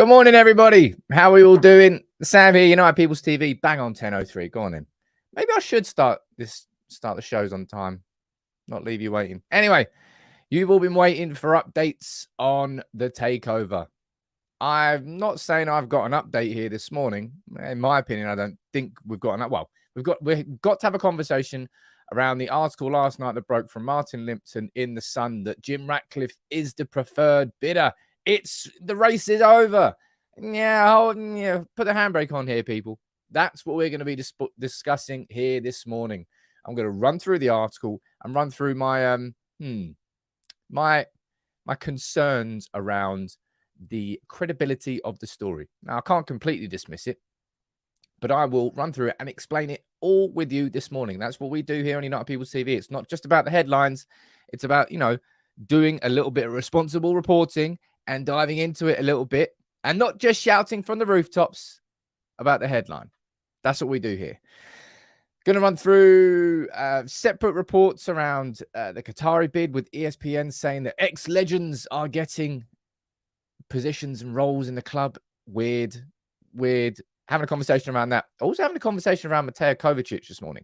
Good morning, everybody. How are we all doing? Sam here, United People's TV, bang on 10:03. Go on then. Maybe I should start the shows on time, not leave you waiting. Anyway, you've all been waiting for updates on the takeover. I'm not saying I've got an update here this morning. In my opinion, I don't think we've got an. Well, we've got to have a conversation around the article last night that broke from Martin Lipton in the Sun that Jim Ratcliffe is the preferred bidder. The race is over. Yeah, put the handbrake on here, people. That's what we're going to be discussing here this morning. I'm going to run through the article and run through my my concerns around the credibility of the story. Now, I can't completely dismiss it, but I will run through it and explain it all with you this morning. That's what we do here on United People's TV. It's not just about the headlines. It's about, doing a little bit of responsible reporting and diving into it a little bit and not just shouting from the rooftops about the headline. That's what we do here. Going to run through separate reports around the Qatari bid with ESPN saying that ex-legends are getting positions and roles in the club. Weird. Having a conversation around that. Also having a conversation around Mateo Kovacic this morning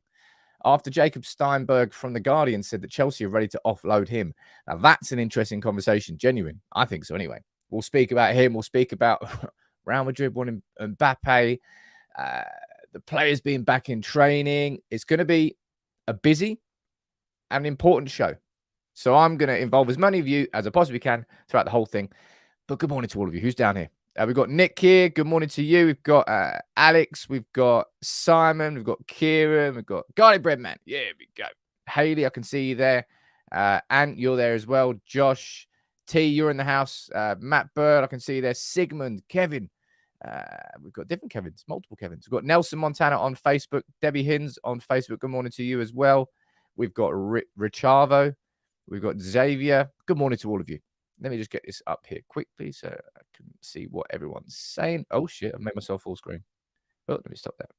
after Jacob Steinberg from The Guardian said that Chelsea are ready to offload him. Now, that's an interesting conversation. Genuine. I think so anyway. We'll speak about him. We'll speak about Real Madrid wanting Mbappe, the players being back in training. It's going to be a busy and important show. So I'm going to involve as many of you as I possibly can throughout the whole thing. But good morning to all of you. Who's down here? We've got Nick here. Good morning to you. We've got Alex. We've got Simon. We've got Kieran. We've got Garlic Bread Man. Yeah, we go. Haley, I can see you there. Ant, you're there as well. Josh, T, you're in the house. Matt Bird, I can see you there. Sigmund, Kevin. We've got different Kevins, multiple Kevins. We've got Nelson Montana on Facebook. Debbie Hins on Facebook. Good morning to you as well. We've got Richavo. We've got Xavier. Good morning to all of you. Let me just get this up here quickly so I can see what everyone's saying. Oh, shit. I've made myself full screen. Oh, let me stop that.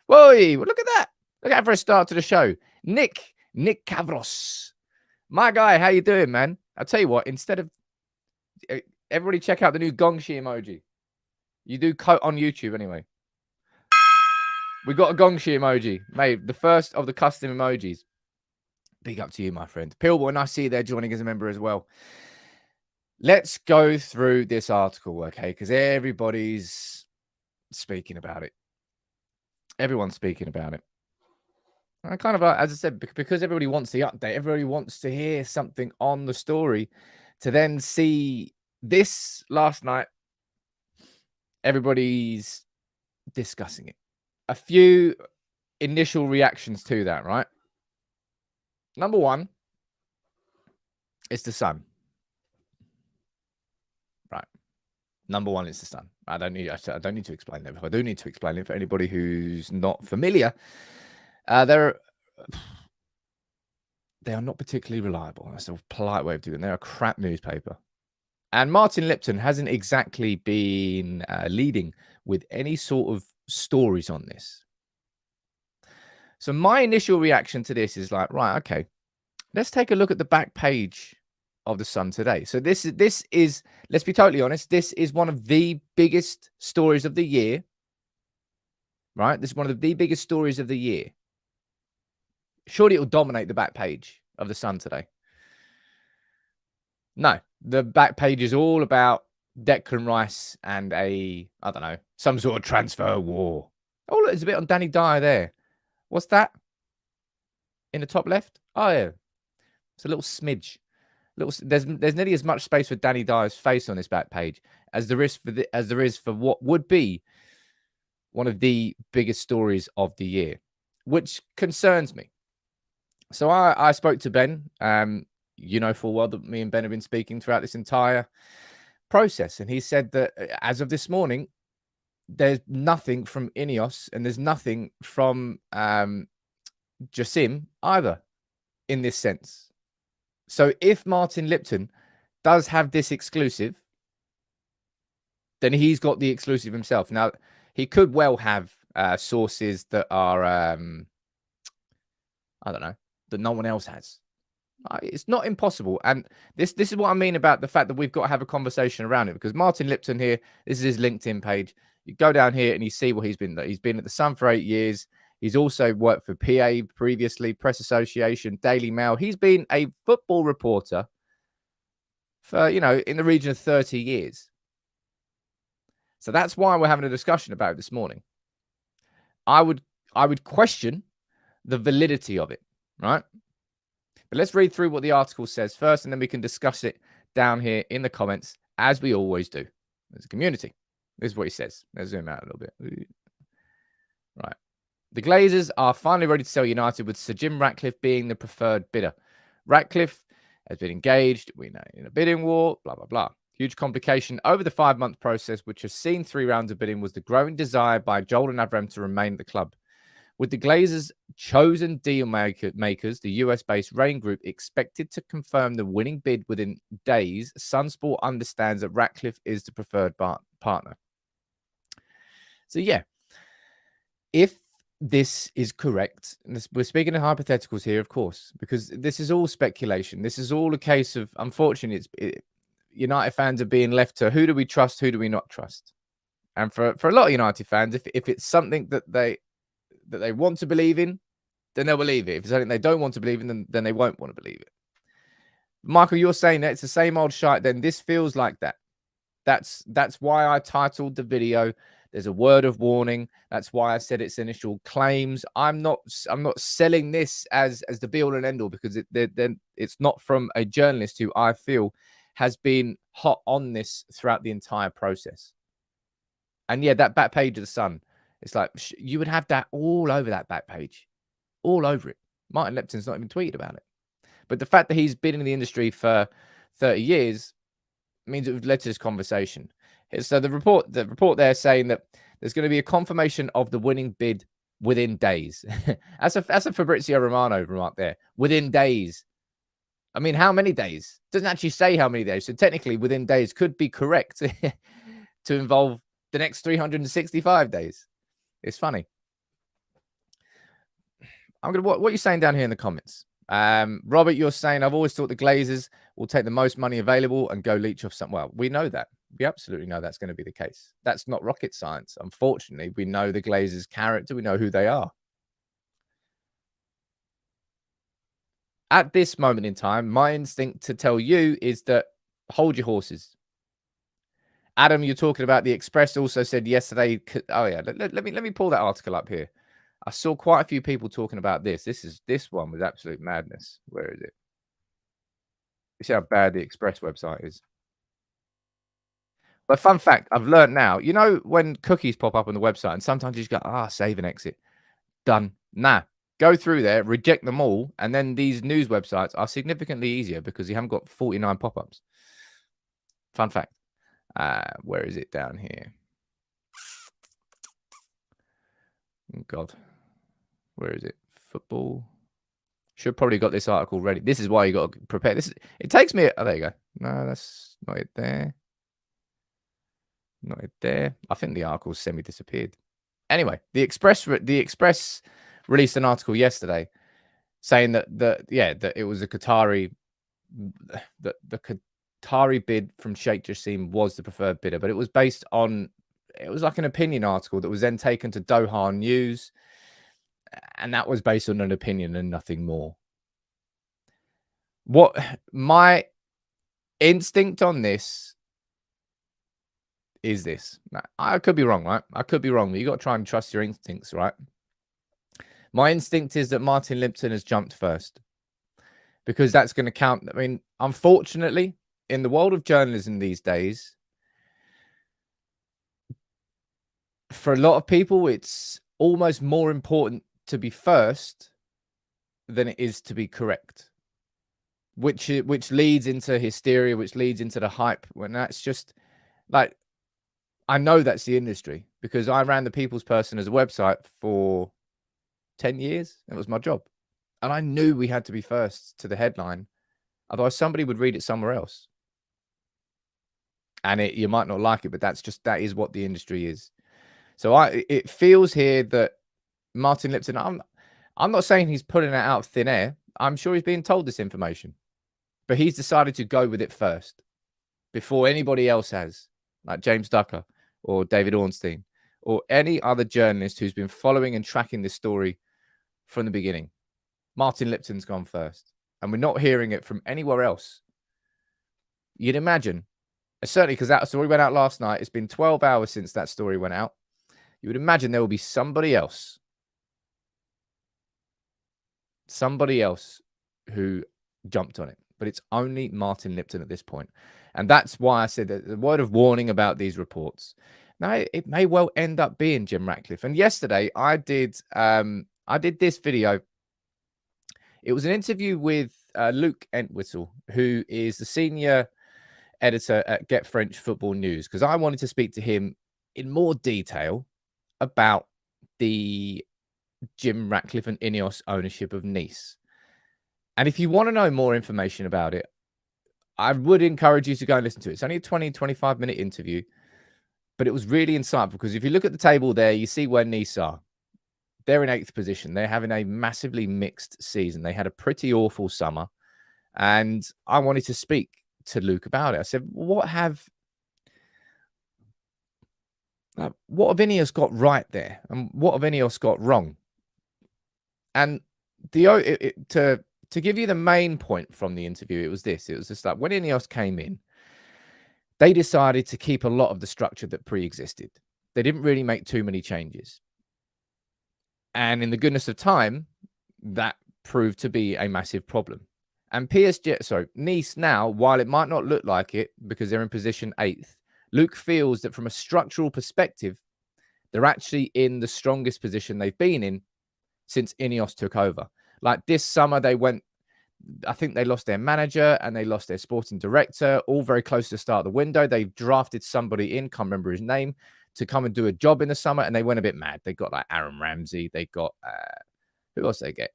Whoa, look at that. Look at that for a start to the show. Nick Cavros. My guy, how you doing, man? I'll tell you what, instead of... Everybody check out the new Gongshi emoji. You do on YouTube anyway. We got a Gongshi emoji. Mate, the first of the custom emojis. Big up to you, my friend. Pillboy, I see you there joining as a member as well. Let's go through this article, okay? Because everybody's speaking about it. Everyone's speaking about it. I kind of, as I said, because everybody wants the update, everybody wants to hear something on the story, to then see this last night, everybody's discussing it. A few initial reactions to that, right? Number one, it's the Sun. Right. Number one is the Sun. I don't need to explain that. But I do need to explain it for anybody who's not familiar. They are not particularly reliable. That's a polite way of doing it. They're a crap newspaper. And Martin Lipton hasn't exactly been leading with any sort of stories on this. So my initial reaction to this is like, right, okay, let's take a look at the back page of the Sun today. So this is, let's be totally honest, this is one of the biggest stories of the year, right? This is one of the biggest stories of the year. Surely it will dominate the back page of the Sun today. No, the back page is all about Declan Rice and some sort of transfer war. Oh, look, there's a bit on Danny Dyer there. What's that? In the top left? Oh, yeah. It's a little smidge. There's nearly as much space for Danny Dyer's face on this back page as there is for what would be one of the biggest stories of the year, which concerns me. So I spoke to Ben. You know full well that me and Ben have been speaking throughout this entire process, and he said that as of this morning, there's nothing from Ineos and there's nothing from Jassim either in this sense. So if Martin Lipton does have this exclusive, then he's got the exclusive himself. Now, he could well have sources that are, I don't know, that no one else has. It's not impossible. And this is what I mean about the fact that we've got to have a conversation around it, because Martin Lipton here, this is his LinkedIn page. You go down here and you see what he's been. He's been at the Sun for 8 years. He's also worked for PA previously, Press Association, Daily Mail. He's been a football reporter for, in the region of 30 years. So that's why we're having a discussion about it this morning. I would question the validity of it, right? But let's read through what the article says first, and then we can discuss it down here in the comments, as we always do as a community. This is what he says. Let's zoom out a little bit. Right. The Glazers are finally ready to sell United, with Sir Jim Ratcliffe being the preferred bidder. Ratcliffe has been engaged, we know, in a bidding war, blah, blah, blah. Huge complication over the 5-month process, which has seen 3 rounds of bidding, was the growing desire by Jordan Avram to remain at the club. With the Glazers' chosen deal makers, the US-based Rain Group, expected to confirm the winning bid within days, Sunsport understands that Ratcliffe is the preferred partner. So, yeah, if this is correct, and we're speaking of hypotheticals here, of course, because this is all speculation. This is all a case of, unfortunately, United fans are being left to who do we trust, who do we not trust? And for a lot of United fans, if it's something that they want to believe in, then they'll believe it. If it's something they don't want to believe in, then they won't want to believe it. Michael, you're saying that it's the same old shite, then this feels like that. That's why I titled the video, there's a word of warning. That's why I said it's initial claims. I'm not selling this as the be all and end all, because it's not from a journalist who I feel has been hot on this throughout the entire process. And yeah, that back page of the Sun, it's like you would have that all over that back page, all over it. Martin Lipton's not even tweeted about it. But the fact that he's been in the industry for 30 years means it led to this conversation. So the report there saying that there's going to be a confirmation of the winning bid within days. That's a Fabrizio Romano remark there. Within days. I mean, how many days? Doesn't actually say how many days. So technically, within days could be correct to involve the next 365 days. It's funny. What are you saying down here in the comments? Robert, you're saying, I've always thought the Glazers will take the most money available and go leech off some. Well, we know that. We absolutely know that's going to be the case. That's not rocket science. Unfortunately, we know the Glazers' character. We know who they are. At this moment in time, my instinct to tell you is that hold your horses. Adam, you're talking about the Express also said yesterday. Oh yeah, let me pull that article up here. I saw quite a few people talking about this. This one was absolute madness. Where is it? You see how bad the Express website is. But fun fact, I've learned now, when cookies pop up on the website and sometimes you just go, save and exit. Done. Nah. Go through there, reject them all, and then these news websites are significantly easier because you haven't got 49 pop-ups. Fun fact. Where is it down here? Oh, God. Where is it? Football. Should probably got this article ready. This is why you got to prepare. It takes me. Oh, there you go. No, that's not it there. Not it there. I think the article semi-disappeared. Anyway, the Express released an article yesterday saying that it was a Qatari, that the Qatari bid from Sheikh Jassim was the preferred bidder, but it was based on, it was like an opinion article that was then taken to Doha News, and that was based on an opinion and nothing more. What my instinct on this is this. Now, I could be wrong, right? I could be wrong, but you got to try and trust your instincts, right? My instinct is that Martin Lipton has jumped first, because that's going to count. I mean, unfortunately, in the world of journalism these days, for a lot of people, it's almost more important to be first than it is to be correct, which leads into hysteria, which leads into the hype, when that's just like, I know that's the industry, because I ran the People's Person as a website for 10 years. It was my job. And I knew we had to be first to the headline. Otherwise, somebody would read it somewhere else. And you might not like it, but that is what the industry is. So it feels here that Martin Lipton, I'm not saying he's putting it out of thin air. I'm sure he's being told this information, but he's decided to go with it first before anybody else has, like James Ducker or David Ornstein or any other journalist who's been following and tracking this story from the beginning. Martin Lipton's gone first, and we're not hearing it from anywhere else. You'd imagine, certainly because that story went out last night. It's been 12 hours since that story went out. You would imagine there will be somebody else who jumped on it, but it's only Martin Lipton at this point. And that's why I said that the word of warning about these reports. Now, it may well end up being Jim Ratcliffe. And yesterday I did this video. It was an interview with Luke Entwistle, who is the senior editor at Get French Football News, because I wanted to speak to him in more detail about the Jim Ratcliffe and Ineos ownership of Nice. And if you want to know more information about it, I would encourage you to go and listen to it. It's only a 20, 25-minute interview, but it was really insightful because if you look at the table there, you see where Nice are. They're in 8th position. They're having a massively mixed season. They had a pretty awful summer. And I wanted to speak to Luke about it. I said, what have Ineos got right there? And what have Ineos got wrong? And to give you the main point from the interview, it was this. It was just like when Ineos came in, they decided to keep a lot of the structure that pre-existed. They didn't really make too many changes. And in the goodness of time, that proved to be a massive problem. And Nice now, while it might not look like it because they're in position 8th, Luke feels that from a structural perspective, they're actually in the strongest position they've been in since Ineos took over. Like this summer, I think they lost their manager and they lost their sporting director, all very close to the start of the window. They drafted somebody in, can't remember his name, to come and do a job in the summer, and they went a bit mad. They got like Aaron Ramsey. They got, who else they get?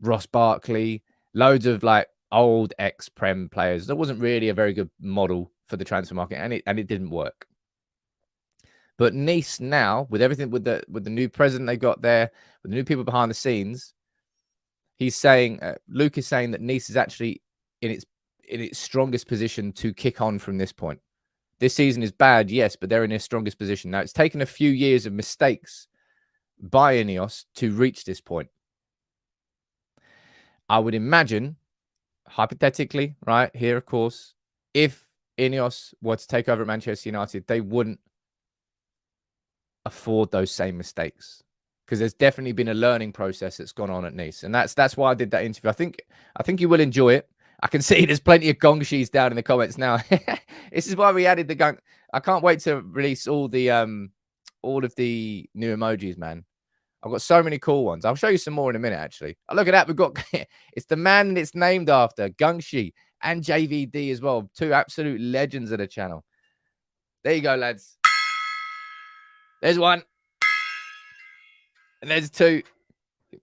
Ross Barkley, loads of like old ex-Prem players. That wasn't really a very good model for the transfer market, and it didn't work. But Nice now, with everything, with the new president they got there, with the new people behind the scenes, he's saying, Luke is saying that Nice is actually in its strongest position to kick on from this point. This season is bad, yes, but they're in their strongest position. Now, it's taken a few years of mistakes by Ineos to reach this point. I would imagine, hypothetically, right here, of course, if Ineos were to take over at Manchester United, they wouldn't afford those same mistakes because there's definitely been a learning process that's gone on at Nice. And that's why I did that interview. I think you will enjoy it. I can see there's plenty of gongshis down in the comments now. This is why we added the gong. I can't wait to release all of the new emojis, man. I've got so many cool ones. I'll show you some more in a minute, actually. Oh, look at that. We've got it's the man that it's named after, Gungshi, and JVD as well. 2 absolute legends of the channel. There you go, lads. There's 1. And there's 2.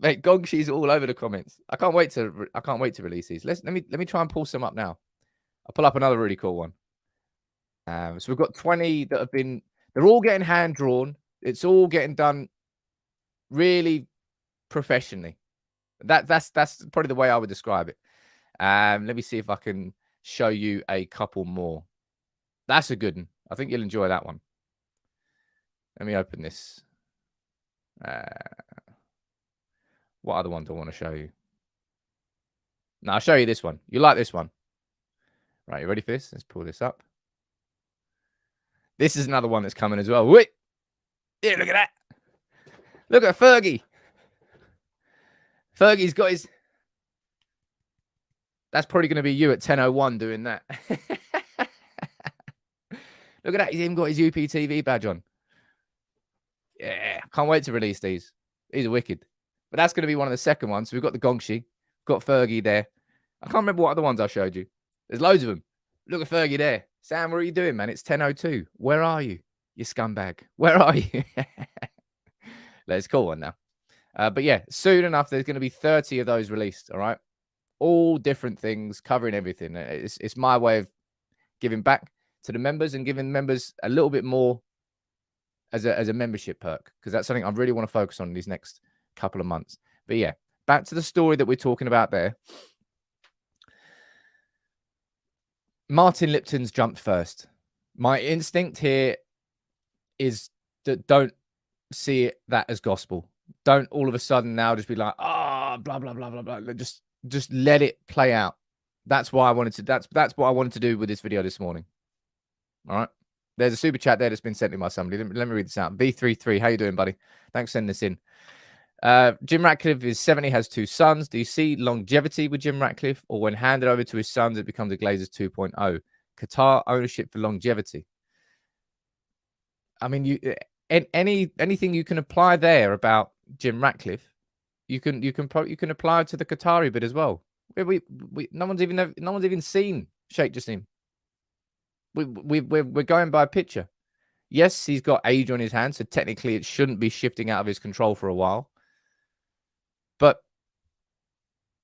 Mate, Gongshi's all over the comments. I can't wait to release these. Let me try and pull some up now. I'll pull up another really cool one. So we've got 20 that have been. They're all getting hand drawn. It's all getting done really professionally. That's probably the way I would describe it. Let me see if I can show you a couple more. That's a good one. I think you'll enjoy that one. Let me open this. What other one do I want to show you? No, I'll show you this one. You like this one? Right, you ready for this? Let's pull this up. This is another one that's coming as well. Wait. Yeah, look at that. Look at Fergie. Fergie's got his... That's probably going to be you at 10:01 doing that. Look at that. He's even got his UPTV badge on. Yeah, can't wait to release these. These are wicked. But that's going to be one of the second ones. So we've got the Gongshi. Got Fergie there. I can't remember what other ones I showed you. There's loads of them. Look at Fergie there. Sam, what are you doing, man? It's 10:02. Where are you, you scumbag? Where are you? Let's call one now. But yeah, soon enough, there's going to be 30 of those released. All right. All different things, covering everything. It's my way of giving back to the members and giving members a little bit more as a membership perk, because that's something I really want to focus on these next couple of months. But yeah, back to the story that we're talking about there. Martin Lipton's jumped first. My instinct here is that don't see that as gospel. Don't all of a sudden now just be like, blah, blah, blah, blah, blah. Just let it play out. That's why I wanted to, that's what I wanted to do with this video this morning. All right. There's a super chat there that's been sent in by somebody. Let me read this out. V33, how you doing, buddy? Thanks for sending this in. Jim Ratcliffe is 70, has 2 sons. Do you see longevity with Jim Ratcliffe, or when handed over to his sons, it becomes a Glazers 2.0? Qatar ownership for longevity. I mean, anything you can apply there about Jim Ratcliffe, you can apply it to the Qatari bit as well. No one's even seen Sheikh Jassim. We're going by a picture. Yes, he's got age on his hands, so technically it shouldn't be shifting out of his control for a while. But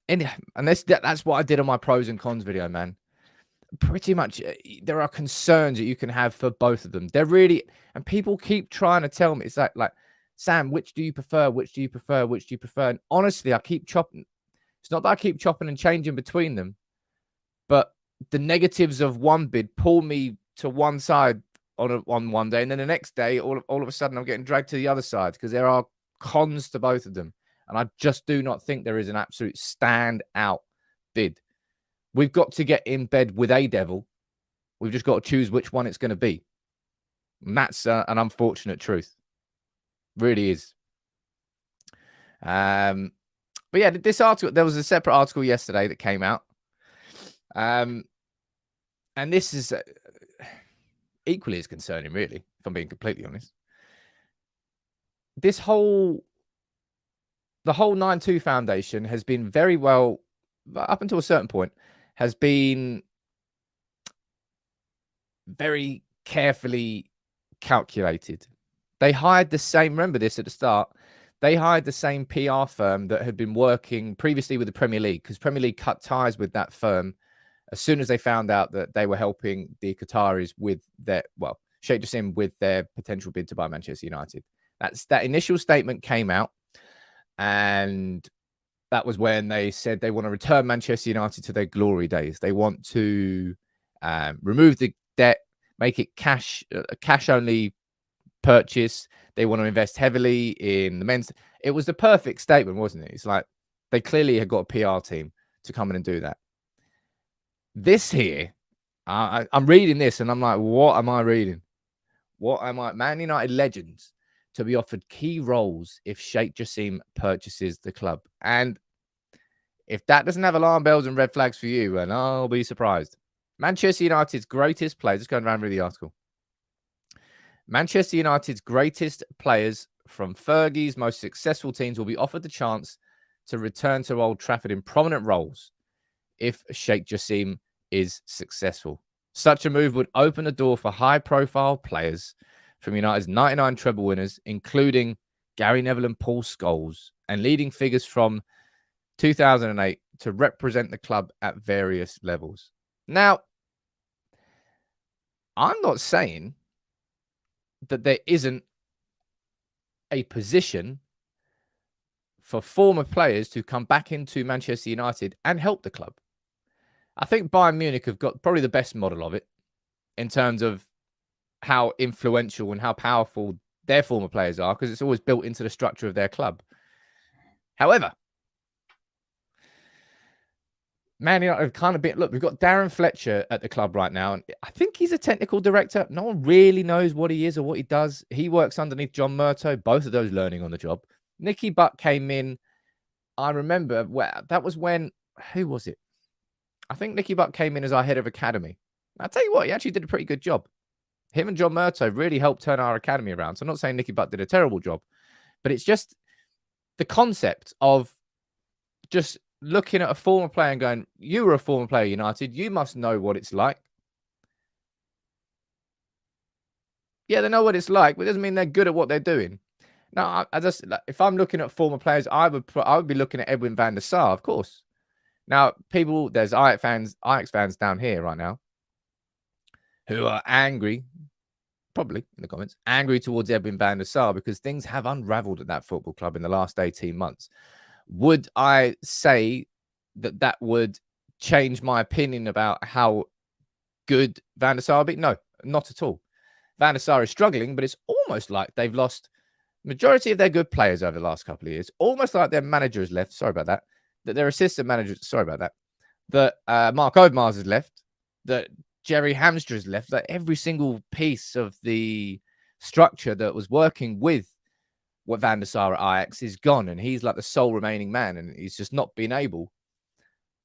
that's what I did on my pros and cons video, man. Pretty much, there are concerns that you can have for both of them. They're really, and people keep trying to tell me, it's like, Sam, which do you prefer? Which do you prefer? Which do you prefer? And honestly, I keep chopping. It's not that I keep chopping and changing between them, but the negatives of one bid pull me to one side on one day, and then the next day, all of a sudden, I'm getting dragged to the other side because there are cons to both of them. And I just do not think there is an absolute standout bid. We've got to get in bed with a devil. We've just got to choose which one it's going to be. And that's an unfortunate truth. Really is. But yeah, this article, there was a separate article yesterday that came out. And this is equally as concerning, really, if I'm being completely honest. The whole 9-2 Foundation has been very well, up until a certain point, has been very carefully calculated. They hired the same, remember this at the start, they hired the same PR firm that had been working previously with the Premier League, because Premier League cut ties with that firm as soon as they found out that they were helping the Qataris with Sheikh Jassim with their potential bid to buy Manchester United. That initial statement came out, and that was when they said they want to return Manchester United to their glory days. They want to remove the debt, make it a cash-only purchase. They want to invest heavily in the men's. It was the perfect statement, wasn't it? It's like they clearly had got a PR team to come in and do that. This here, I'm reading this and I'm like, what am I reading? Man United Legends to be offered key roles if Sheikh Jassim purchases the club. And if that doesn't have alarm bells and red flags for you, then I'll be surprised. Manchester United's greatest players, just going around with the article. Manchester United's greatest players from Fergie's most successful teams will be offered the chance to return to Old Trafford in prominent roles if Sheikh Jassim is successful. Such a move would open the door for high-profile players from United's 99 treble winners, including Gary Neville and Paul Scholes, and leading figures from 2008 to represent the club at various levels. Now, I'm not saying that there isn't a position for former players to come back into Manchester United and help the club. I think Bayern Munich have got probably the best model of it in terms of how influential and how powerful their former players are, because it's always built into the structure of their club. However, Man United have kind of been, look, we've got Darren Fletcher at the club right now, and I think he's a technical director. No one really knows what he is or what he does. He works underneath John Murtough, both of those learning on the job. Nicky Butt came in. I remember that was when, who was it? I think Nicky Butt came in as our head of academy. I'll tell you what, he actually did a pretty good job. Him and John Murtough really helped turn our academy around. So I'm not saying Nicky Butt did a terrible job, but it's just the concept of just looking at a former player and going, you were a former player at United, you must know what it's like. Yeah, they know what it's like, but it doesn't mean they're good at what they're doing. Now, if I'm looking at former players, I would be looking at Edwin van der Sar, of course. Now, there's Ajax fans down here right now who are angry, probably in the comments, angry towards Edwin van der Sar because things have unraveled at that football club in the last 18 months. Would I say that that would change my opinion about how good Van der Sar be? No, not at all. Van der Sar is struggling, but it's almost like they've lost majority of their good players over the last couple of years. Almost like their manager has left. Sorry about that. That their assistant manager. Sorry about that. That Mark Overmars has left. That Jerry Hamster has left. That every single piece of the structure that was working with what Van der Sar at Ajax is gone, and he's like the sole remaining man, and he's just not been able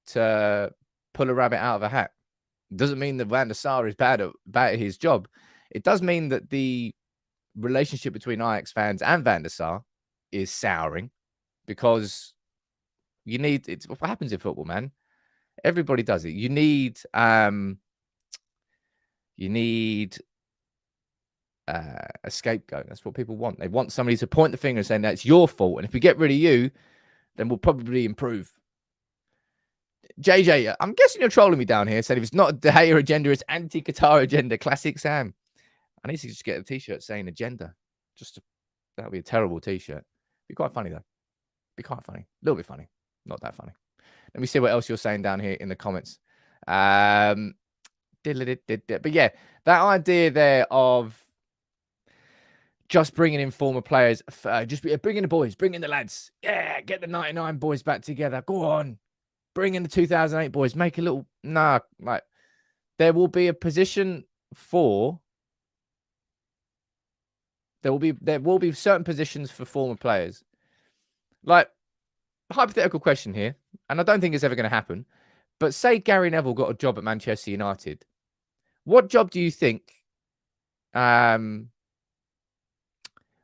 to pull a rabbit out of a hat. Doesn't mean that Van der Sar is bad at his job. It does mean that the relationship between Ajax fans and Van der Sar is souring, because it's what happens in football, man. Everybody does it. You need a scapegoat. That's what people want. They want somebody to point the finger and say, that's your fault. And if we get rid of you, then we'll probably improve. JJ, I'm guessing you're trolling me down here. Said if it's not a De Gea agenda, it's anti-Qatar agenda. Classic Sam. I need to just get a t-shirt saying agenda. That would be a terrible t-shirt. Be quite funny, though. Be quite funny. A little bit funny. Not that funny. Let me see what else you're saying down here in the comments. But yeah, that idea there of just bringing in former players, just bring in the boys, bring in the lads. Yeah, get the 99 boys back together. Go on. Bring in the 2008 boys. Make a little... Nah, like, there will be a position for... There will be certain positions for former players. Like, hypothetical question here, and I don't think it's ever going to happen, but say Gary Neville got a job at Manchester United. What job do you think...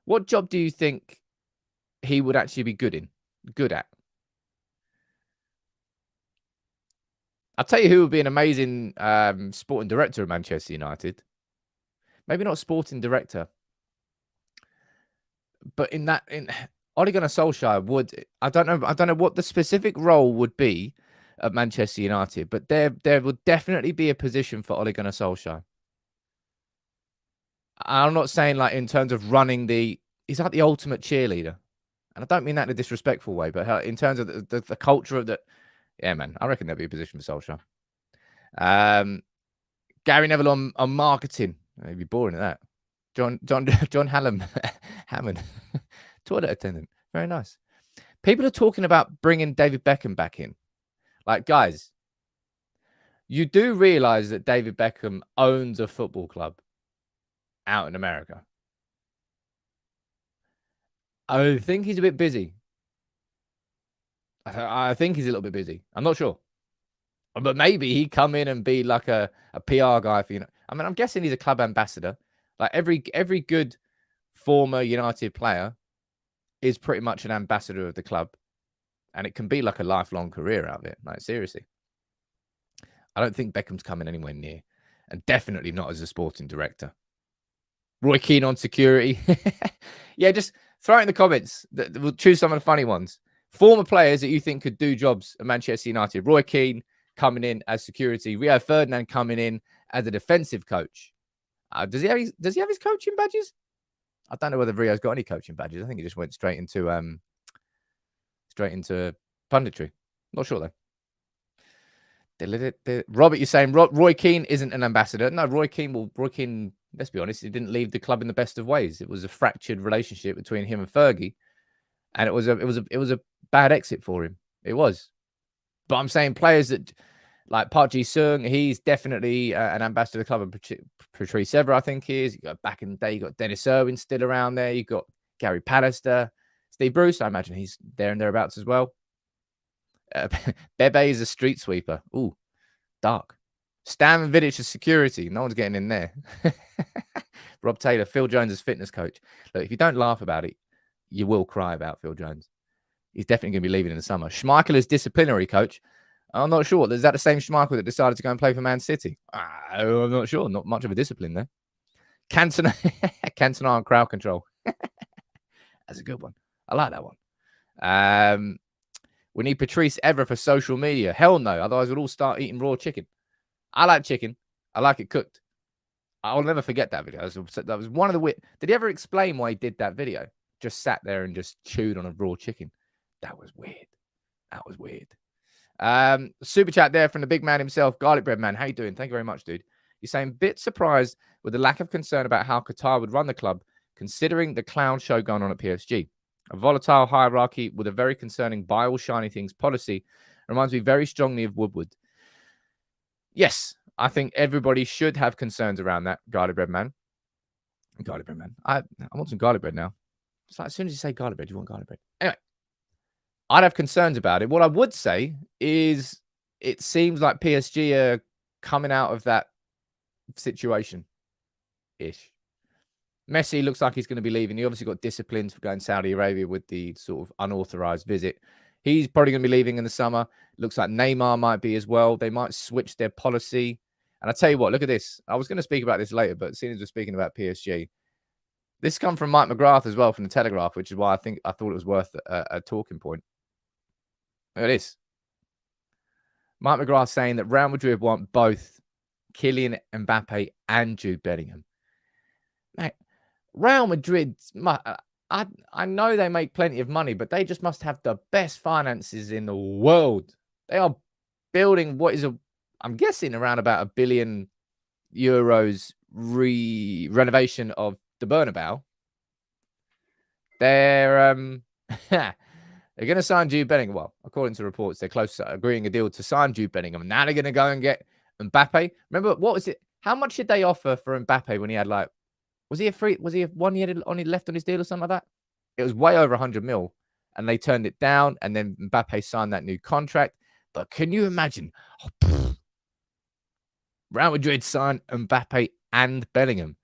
what job do you think he would actually be good at? I'll tell you who would be an amazing sporting director at Manchester United. Maybe not sporting director, but in Ole Gunnar Solskjaer would. I don't know what the specific role would be at Manchester United, but there would definitely be a position for Ole Gunnar Solskjaer. I'm not saying like in terms of running he's like the ultimate cheerleader. And I don't mean that in a disrespectful way, but in terms of the culture of yeah, man, I reckon there'll be a position for Solskjaer. Gary Neville on marketing. It'd be boring at that. John Hammond, toilet attendant. Very nice. People are talking about bringing David Beckham back in. Like, guys, you do realize that David Beckham owns a football club out in America. I think he's a bit busy. I think he's a little bit busy. I'm not sure. But maybe he'd come in and be like a PR guy for, I mean, I'm guessing he's a club ambassador. Like every good former United player is pretty much an ambassador of the club. And it can be like a lifelong career out of it. Like, seriously. I don't think Beckham's coming anywhere near. And definitely not as a sporting director. Roy Keane on security. Yeah, just throw it in the comments. We'll choose some of the funny ones. Former players that you think could do jobs at Manchester United. Roy Keane coming in as security. Rio Ferdinand coming in as a defensive coach. Does he have his coaching badges? I don't know whether Rio's got any coaching badges. I think he just went straight into punditry. Not sure though. Robert, you're saying Roy Keane isn't an ambassador? No, Roy Keane. Let's be honest, he didn't leave the club in the best of ways. It was a fractured relationship between him and Fergie, and it was a bad exit for him. It was. But I'm saying players that like Park Ji-sung, he's definitely an ambassador of the club. And Patrice Evra, I think he is. You got back in the day, you got Dennis Irwin still around there. You got Gary Pallister, Steve Bruce. I imagine he's there and thereabouts as well. Bebe is a street sweeper. Ooh, dark. Stan Vidic is security. No one's getting in there. Rob Taylor, Phil Jones is fitness coach. Look, if you don't laugh about it, you will cry about Phil Jones. He's definitely going to be leaving in the summer. Schmeichel is disciplinary coach. I'm not sure. Is that the same Schmeichel that decided to go and play for Man City? I'm not sure. Not much of a discipline there. Cantona and crowd control. That's a good one. I like that one. We need Patrice Evra for social media. Hell no. Otherwise, we'll all start eating raw chicken. I like chicken. I like it cooked. I'll never forget that video. That was one of the... Did he ever explain why he did that video? Just sat there and just chewed on a raw chicken. That was weird. That was weird. Super chat there from the big man himself, Garlic Bread Man. How you doing? Thank you very much, dude. You're saying bit surprised with the lack of concern about how Qatar would run the club, considering the clown show going on at PSG. A volatile hierarchy with a very concerning buy all shiny things policy reminds me very strongly of Woodward. Yes, I think everybody should have concerns around that, Garlic Bread Man. Garlic Bread Man. I want some garlic bread now. It's like as soon as you say garlic bread, you want garlic bread. Anyway, I'd have concerns about it. What I would say is it seems like PSG are coming out of that situation-ish. Messi looks like he's going to be leaving. He obviously got disciplined for going to Saudi Arabia with the sort of unauthorized visit. He's probably going to be leaving in the summer. Looks like Neymar might be as well. They might switch their policy. And I tell you what, look at this. I was going to speak about this later, but seeing as we're speaking about PSG, this come from Mike McGrath as well from the Telegraph, which is why I thought it was worth a talking point. Look at this. Mike McGrath saying that Real Madrid want both Killian Mbappe and Jude Bellingham. Mate, Real Madrid, I know they make plenty of money, but they just must have the best finances in the world. They are building what is I'm guessing around about €1 billion renovation of the Bernabeu. They're they're going to sign Jude Bellingham. Well, according to reports, they're close to agreeing a deal to sign Jude Bellingham. Now they're going to go and get Mbappe. Remember, what was it? How much did they offer for Mbappe when he had was he a 1 year on left on his deal or something like that? It was way over 100 mil, and they turned it down, and then Mbappe signed that new contract. But can you imagine? Real Madrid signed Mbappe and Bellingham.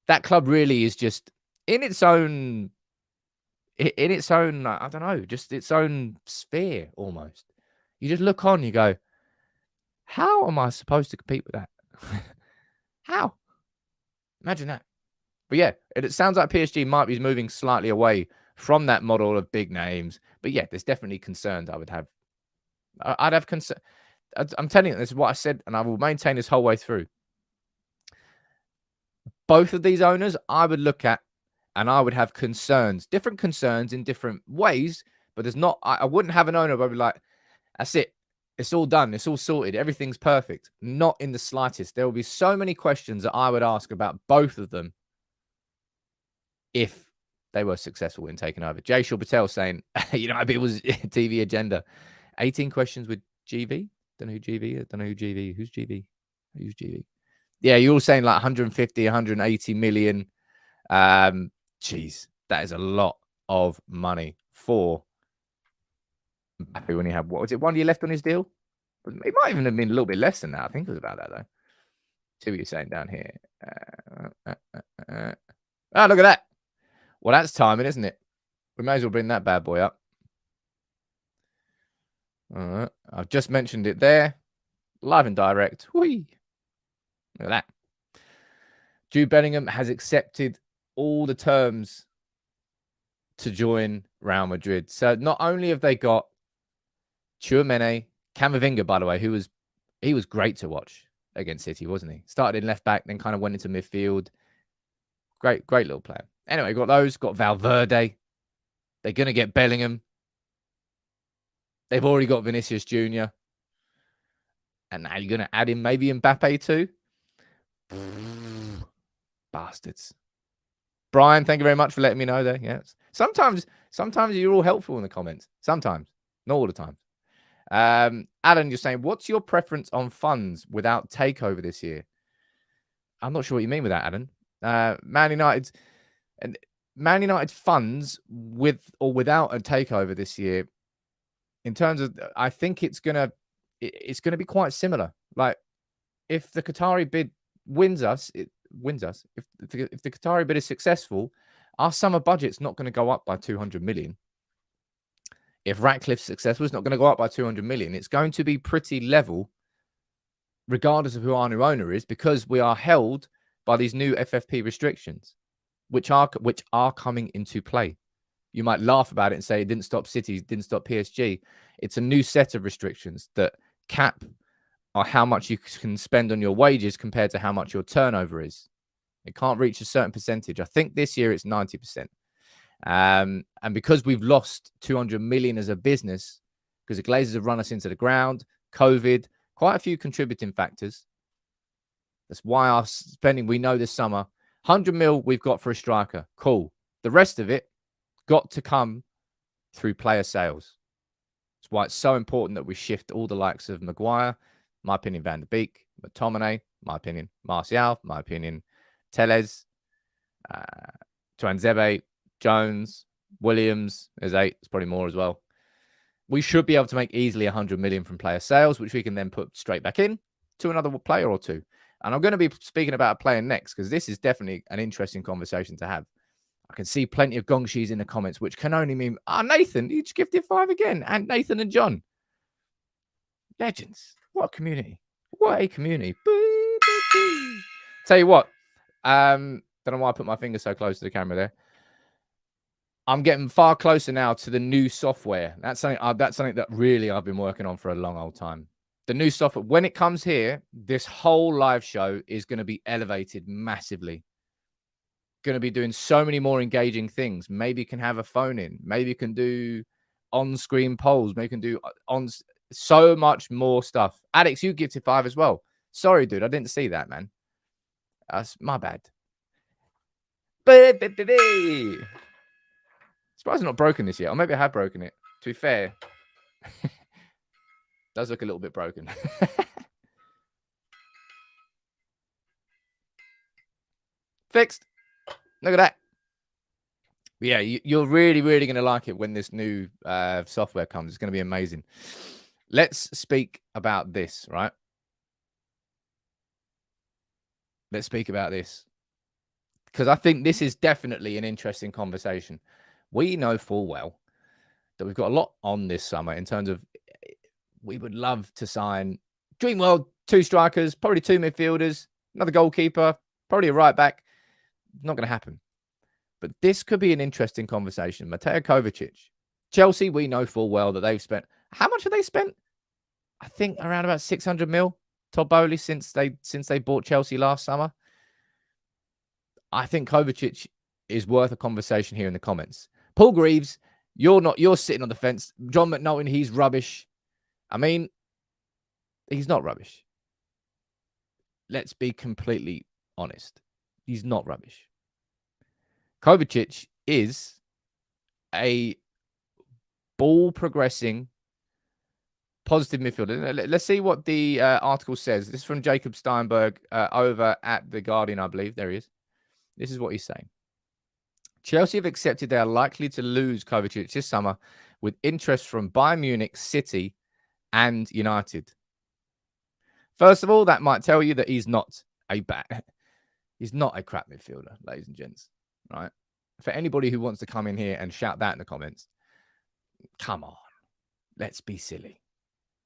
That club really is just in its own, I don't know, just its own sphere almost. You just look on, you go, how am I supposed to compete with that? How? Imagine that. But yeah, it sounds like PSG might be moving slightly away from that model of big names. But yeah, there's definitely concerns I would have. I'd have concern. I'm telling you, this is what I said, and I will maintain this whole way through. Both of these owners, I would look at, and I would have concerns, different concerns in different ways. But there's not, I wouldn't have an owner where I'd be like, that's it. It's all done. It's all sorted. Everything's perfect. Not in the slightest. There will be so many questions that I would ask about both of them if they were successful in taking over. Jay Shaw Patel saying, it was TV agenda. 18 questions with GV. Don't know who GV is. Don't know who GV. Who's GV? Who's GV? Yeah, you're all saying like 150, 180 million. Jeez, that is a lot of money for Mbappe when he had, what was it, 1 year left on his deal? It might even have been a little bit less than that. I think it was about that, though. See what you're saying down here. Oh, look at that. Well, that's timing, isn't it? We may as well bring that bad boy up. All right. I've just mentioned it there. Live and direct. Whee! Look at that. Jude Bellingham has accepted all the terms to join Real Madrid. So not only have they got Tchouaméni, Camavinga, by the way, he was great to watch against City, wasn't he? Started in left back, then kind of went into midfield. Great little player. Anyway, got those. Got Valverde. They're going to get Bellingham. They've already got Vinicius Jr. And now you're going to add in maybe Mbappe too? Bastards. Brian, thank you very much for letting me know there. Yes. Sometimes you're all helpful in the comments. Sometimes. Not all the time. Alan, you're saying, what's your preference on funds without takeover this year? I'm not sure what you mean with that, Alan. Man United funds with or without a takeover this year, in terms of, I think it's gonna be quite similar. Like, if the Qatari bid wins us. If the Qatari bid is successful, our summer budget's not going to go up by 200 million. If Ratcliffe's successful, it's not going to go up by 200 million. It's going to be pretty level, regardless of who our new owner is, because we are held by these new FFP restrictions, which are coming into play. You might laugh about it and say it didn't stop City, it didn't stop PSG. It's a new set of restrictions that cap or how much you can spend on your wages compared to how much your turnover is. It can't reach a certain percentage. I think this year it's 90%. And because we've lost 200 million as a business, because the Glazers have run us into the ground, COVID, quite a few contributing factors. That's why our spending, we know this summer, 100 mil we've got for a striker. Cool. The rest of it got to come through player sales. That's why it's so important that we shift all the likes of Maguire, my opinion, Van der Beek, McTominay, my opinion, Martial, my opinion, Tellez, Tuanzebe, Jones, Williams. There's 8. It's probably more as well. We should be able to make easily 100 million from player sales, which we can then put straight back in to another player or two. And I'm going to be speaking about a player next, because this is definitely an interesting conversation to have. I can see plenty of gongshis in the comments, which can only mean, Nathan, you just gifted 5 again. And Nathan and John. Legends. What a community. What a community. Tell you what, don't know why I put my finger so close to the camera there. I'm getting far closer now to the new software. That's something that really I've been working on for a long old time. The new software, when it comes here, this whole live show is going to be elevated massively. Going to be doing so many more engaging things. Maybe you can have a phone in. Maybe you can do on-screen polls. Maybe you can do so much more stuff. Alex, you gifted 5 as well. Sorry, dude. I didn't see that, man. That's my bad. Surprised I've not broken this yet. Or maybe I have broken it. To be fair, does look a little bit broken. Fixed. Look at that. But yeah, you're really, really going to like it when this new software comes. It's going to be amazing. Let's speak about this, right? Let's speak about this, because I think this is definitely an interesting conversation. We know full well that we've got a lot on this summer in terms of we would love to sign, dream world, 2 strikers, probably 2 midfielders, another goalkeeper, probably a right back. Not going to happen. But this could be an interesting conversation. Mateo Kovacic. Chelsea, we know full well that they've spent. How much have they spent? I think around about 600 mil, Todd Bowley, since they bought Chelsea last summer. I think Kovacic is worth a conversation here in the comments. Paul Greaves, you're sitting on the fence. John McNulty, he's rubbish. I mean, he's not rubbish. Let's be completely honest. He's not rubbish. Kovacic is a ball progressing, positive midfielder. Let's see what the article says. This is from Jacob Steinberg over at The Guardian, I believe. There he is. This is what he's saying. Chelsea have accepted they are likely to lose Kovacic this summer with interest from Bayern Munich, City, and United. First of all, that might tell you that he's not a he's not a crap midfielder, ladies and gents. Right? For anybody who wants to come in here and shout that in the comments, come on. Let's be silly.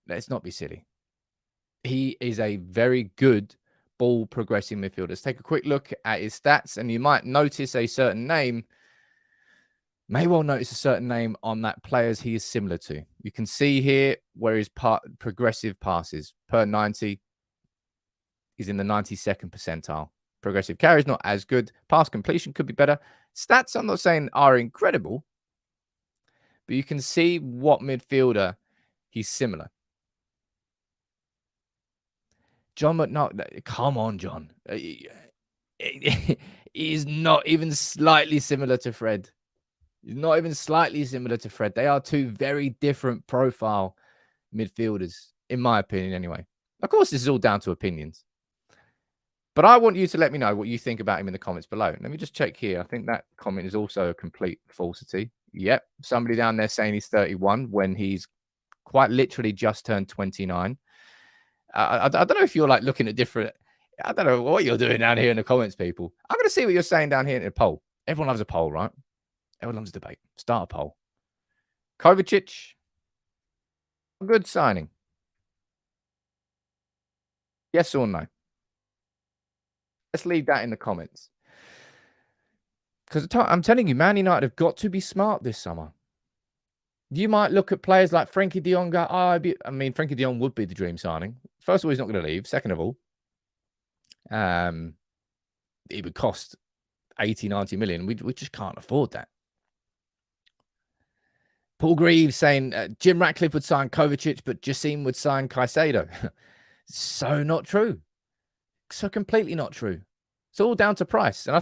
Let's not be silly. He is a very good ball progressing midfielder. Let's take a quick look at his stats, and you might notice a certain name. May well notice a certain name on that players he is similar to. You can see here where his progressive passes per 90 is in the 92nd percentile. Progressive carry is not as good. Pass completion could be better. Stats, I'm not saying are incredible, but you can see what midfielder he's similar. John McNulty, come on, John. He's not even slightly similar to Fred. He's not even slightly similar to Fred. They are 2 very different profile midfielders, in my opinion, anyway. Of course, this is all down to opinions. But I want you to let me know what you think about him in the comments below. Let me just check here. I think that comment is also a complete falsity. Yep. Somebody down there saying he's 31 when he's quite literally just turned 29. I don't know if you're like looking at different. I don't know what you're doing down here in the comments, people. I'm going to see what you're saying down here in the poll. Everyone loves a poll, right? Everyone loves a debate. Start a poll. Kovacic, a good signing. Yes or no? Let's leave that in the comments. Because I'm telling you, Man United have got to be smart this summer. You might look at players like Frankie Dion. I mean, Frankie Dion would be the dream signing. First of all, he's not going to leave. Second of all, it would cost 80, 90 million. We just can't afford that. Paul Greaves saying Jim Ratcliffe would sign Kovacic, but Jassim would sign Caicedo. So not true. So completely not true. It's all down to price. And I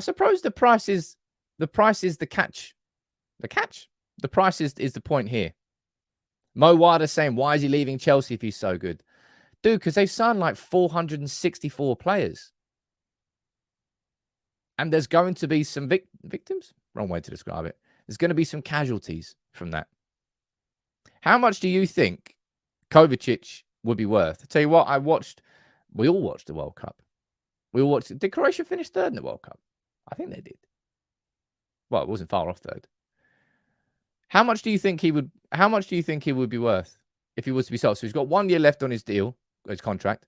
suppose the price is the catch. The catch. The price is the point here. Mo Wada saying, why is he leaving Chelsea if he's so good? Dude, because they've signed like 464 players. And there's going to be some victims? Wrong way to describe it. There's going to be some casualties from that. How much do you think Kovacic would be worth? I tell you what, we all watched the World Cup. We all watched. Did Croatia finish third in the World Cup? I think they did. Well, it wasn't far off third. How much do you think he would be worth if he was to be sold? So he's got 1 year left on his deal, his contract.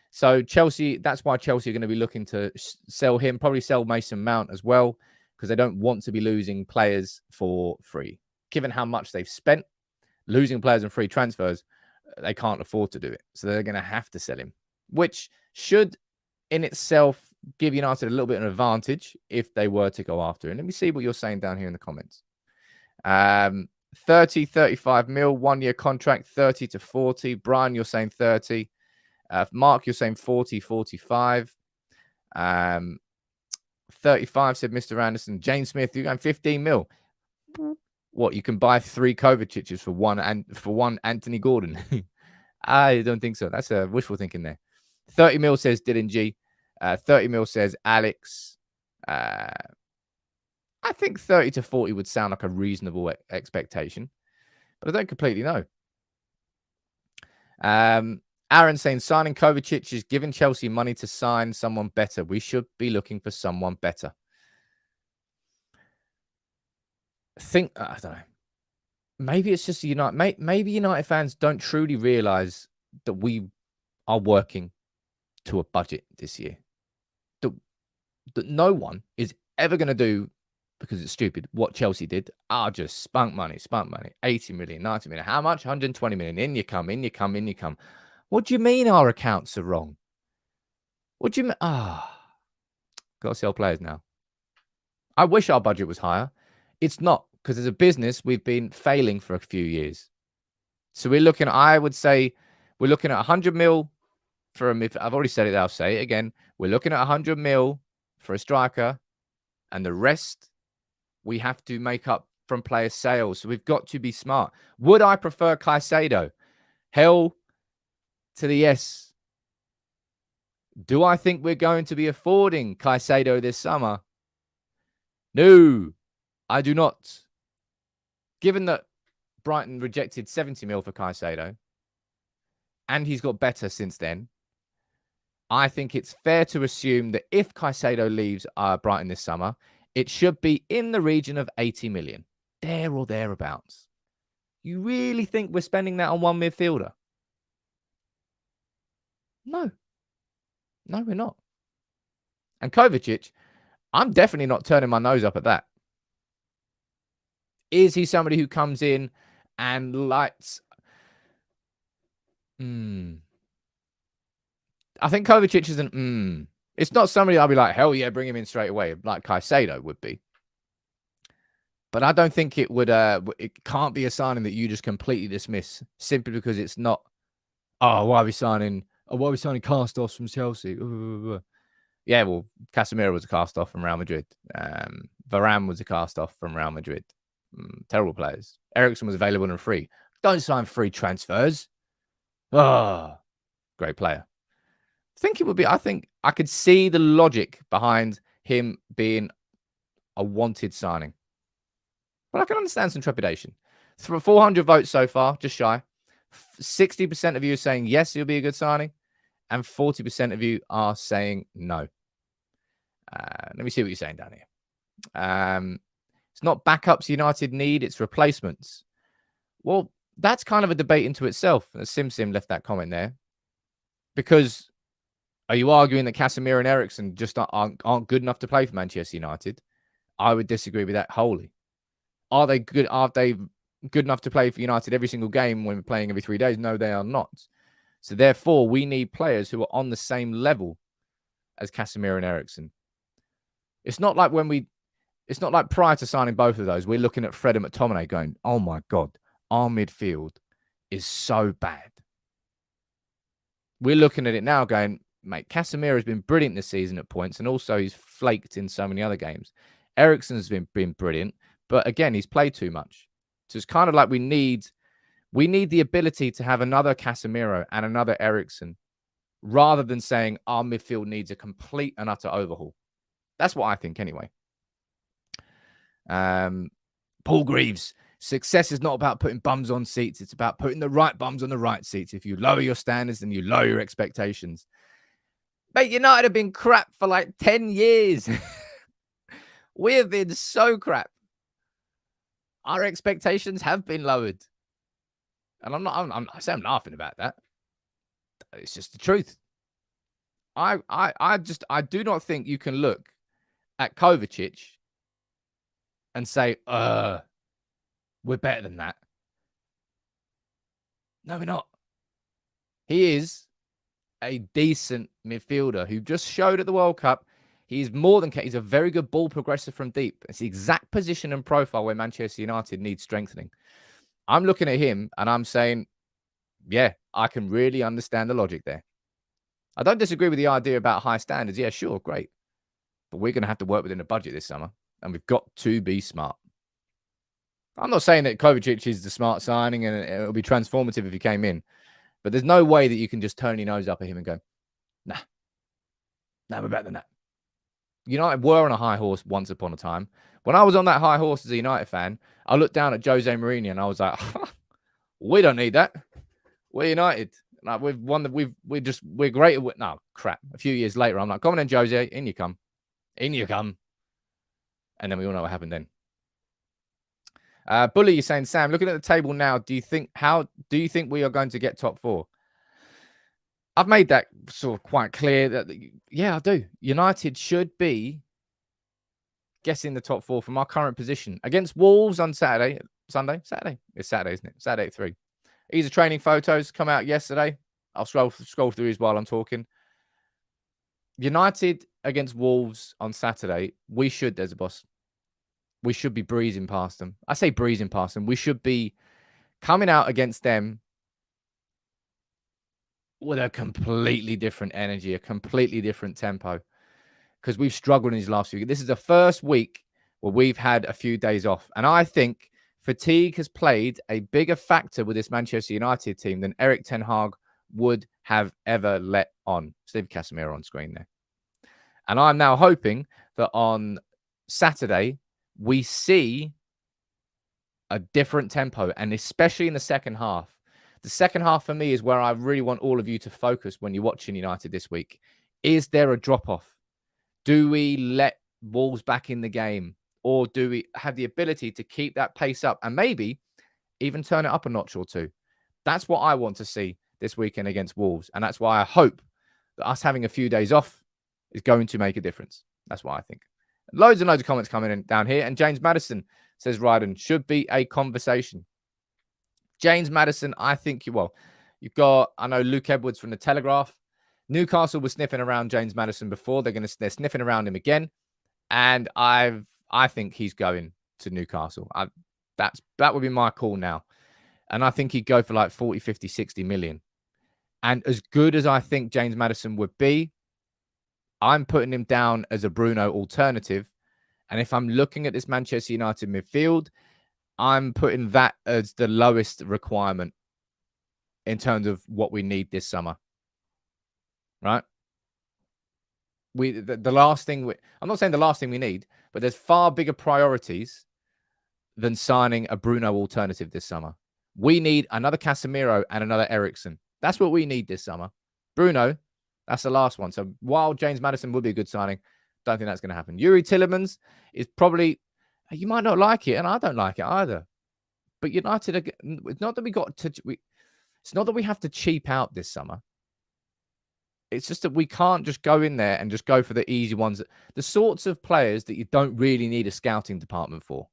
So Chelsea, that's why Chelsea are going to be looking to sell him, probably sell Mason Mount as well, because they don't want to be losing players for free. Given how much they've spent, losing players and free transfers, they can't afford to do it. So they're going to have to sell him, which should in itself give United a little bit of an advantage if they were to go after him. Let me see what you're saying down here in the comments. 30, 35 mil, 1 year contract, 30 to 40. Brian, you're saying 30. Mark, you're saying 40, 45. 35, said Mr. Anderson. Jane Smith, you're going 15 mil. What, you can buy 3 Kovacic's for one Anthony Gordon? I don't think so. That's a wishful thinking there. 30 mil says Dylan G. 30 mil says Alex. I think 30 to 40 would sound like a reasonable expectation, but I don't completely know. Aaron saying signing Kovacic is giving Chelsea money to sign someone better. We should be looking for someone better. I don't know. Maybe it's just United. Maybe United fans don't truly realize that we are working to a budget this year. That no one is ever going to do, because it's stupid, what Chelsea did. Just spunk money. 80 million, 90 million. How much? 120 million. In you come. What do you mean our accounts are wrong? What do you mean? Got to sell players now. I wish our budget was higher. It's not, because as a business, we've been failing for a few years. So we're looking, I would say, we're looking at 100 mil for him. If I've already said it, I'll say it again. We're looking at 100 mil for a striker, and the rest we have to make up from player sales. So we've got to be smart. Would I prefer Caicedo? Hell to the yes. Do I think we're going to be affording Caicedo this summer? No, I do not. Given that Brighton rejected 70 mil for Caicedo, and he's got better since then, I think it's fair to assume that if Caicedo leaves Brighton this summer, it should be in the region of 80 million, there or thereabouts. You really think we're spending that on one midfielder? No, we're not. And Kovacic, I'm definitely not turning my nose up at that. Is he somebody who comes in and lights? I think Kovacic isn't. It's not somebody I'll be like, hell yeah, bring him in straight away, like Caicedo would be. But I don't think it would. It can't be a signing that you just completely dismiss simply because it's not. Oh, why are we signing? Oh, why are we signing cast-offs from Chelsea? Yeah, well, Casemiro was a cast-off from Real Madrid. Varane was a cast-off from Real Madrid. Terrible players. Eriksen was available and free. Don't sign free transfers. Great player. I think I could see the logic behind him being a wanted signing. But I can understand some trepidation. 400 votes so far, just shy. 60% of you are saying yes, he'll be a good signing. And 40% of you are saying no. Let me see what you're saying down here. It's not backups United need, it's replacements. Well, that's kind of a debate into itself. Sim left that comment there. Because are you arguing that Casemiro and Eriksen just aren't good enough to play for Manchester United? I would disagree with that wholly. Are they good? Are they good enough to play for United every single game when we're playing every 3 days? No, they are not. So therefore, we need players who are on the same level as Casemiro and Eriksen. It's not like when we It's not like prior to signing both of those, we're looking at Fred and McTominay going, oh my God, our midfield is so bad. We're looking at it now going, mate, Casemiro has been brilliant this season at points, and also he's flaked in so many other games. Eriksen's been brilliant, but again, he's played too much. So it's kind of like we need the ability to have another Casemiro and another Eriksen, rather than saying our midfield needs a complete and utter overhaul. That's what I think anyway. Paul Greaves, success is not about putting bums on seats. It's about putting the right bums on the right seats. If you lower your standards, then you lower your expectations. Mate, United have been crap for like 10 years. We have been so crap. Our expectations have been lowered. And I'm laughing about that. It's just the truth. I do not think you can look at Kovacic and say, we're better than that. No, we're not. He is a decent midfielder who just showed at the World Cup. He's more than he's a very good ball progressor from deep. It's the exact position and profile where Manchester United needs strengthening. I'm looking at him and I'm saying, yeah, I can really understand the logic there. I don't disagree with the idea about high standards. Yeah, sure, great. But we're going to have to work within a budget this summer, and we've got to be smart. I'm not saying that Kovacic is the smart signing and it'll be transformative if he came in, but there's no way that you can just turn your nose up at him and go, nah, we're better than that. United were on a high horse once upon a time. When I was on that high horse as a United fan, I looked down at Jose Mourinho and I was like, we don't need that. We're United. Like we've won we're great at no crap. A few years later, I'm like, come on in, Jose, in you come. In you come. And then we all know what happened then. Bully, you're saying, Sam, looking at the table now, how do you think we are going to get top four? I've made that sort of quite clear that, yeah, I do. United should be guessing the top four from our current position against Wolves on Saturday. It's Saturday, isn't it? Saturday at 3. Ease of training photos come out yesterday. I'll scroll through these while I'm talking. United against Wolves on Saturday. We should, there's a boss. We should be breezing past them. I say breezing past them. We should be coming out against them with a completely different energy, a completely different tempo, because we've struggled in these last few weeks. This is the first week where we've had a few days off. And I think fatigue has played a bigger factor with this Manchester United team than Erik ten Hag would have ever let on. Steve Casemiro on screen there. And I'm now hoping that on Saturday, we see a different tempo, and especially in the second half. The second half for me is where I really want all of you to focus when you're watching United this week. Is there a drop-off? Do we let Wolves back in the game? Or do we have the ability to keep that pace up and maybe even turn it up a notch or two? That's what I want to see this weekend against Wolves. And that's why I hope that us having a few days off is going to make a difference. That's what I think. Loads and loads of comments coming in down here. And James Madison says, Ryden, should be a conversation. James Madison, I think you've got, I know Luke Edwards from the Telegraph. Newcastle was sniffing around James Madison before. They're sniffing around him again. And I think he's going to Newcastle. That would be my call now. And I think he'd go for like 40, 50, 60 million. And as good as I think James Madison would be, I'm putting him down as a Bruno alternative. And if I'm looking at this Manchester United midfield, I'm putting that as the lowest requirement in terms of what we need this summer. Right? The last thing I'm not saying the last thing we need, but there's far bigger priorities than signing a Bruno alternative this summer. We need another Casemiro and another Eriksen. That's what we need this summer. Bruno, that's the last one. So while James Madison would be a good signing, don't think that's going to happen. Yuri Tillemans is probably, you might not like it, and I don't like it either. But United, it's not that we have to cheap out this summer. It's just that we can't just go in there and just go for the easy ones. The sorts of players that you don't really need a scouting department for.